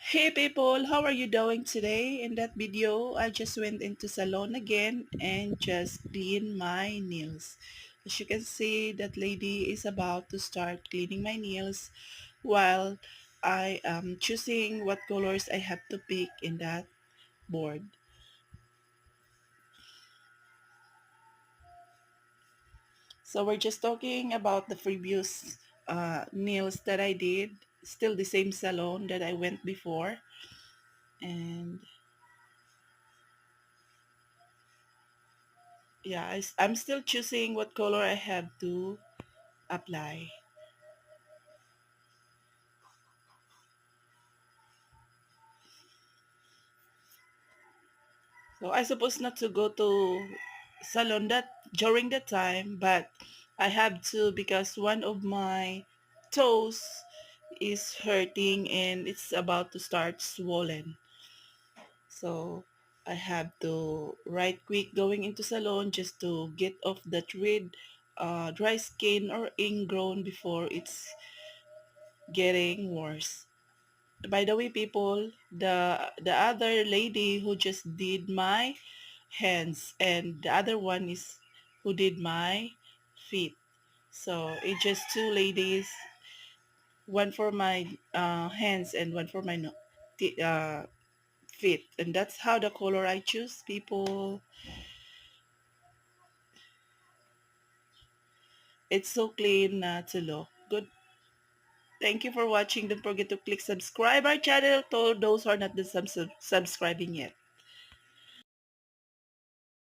Hey people, how are you doing today? In that video, I just went into salon again and just clean my nails. As you can see, that lady is about to start cleaning my nails while I am choosing what colors I have to pick in that board. So we're just talking about the previous nails that I did. Still the same salon that I went before. And yeah, I'm still choosing what color I have to apply. So I supposed not to go to salon that during that time, but I have to because one of my toes is hurting and it's about to start swollen. So I have to right quick going into salon just to get off that red dry skin or ingrown before it's getting worse. By the way, people, the other lady who just did my hands and the other one is who did my feet. So it's just two ladies, one for my hands and one for my feet. And that's how the color I choose, people. It's so clean to look good. Thank you for watching. Don't forget to click subscribe our channel to those who are not subscribing yet.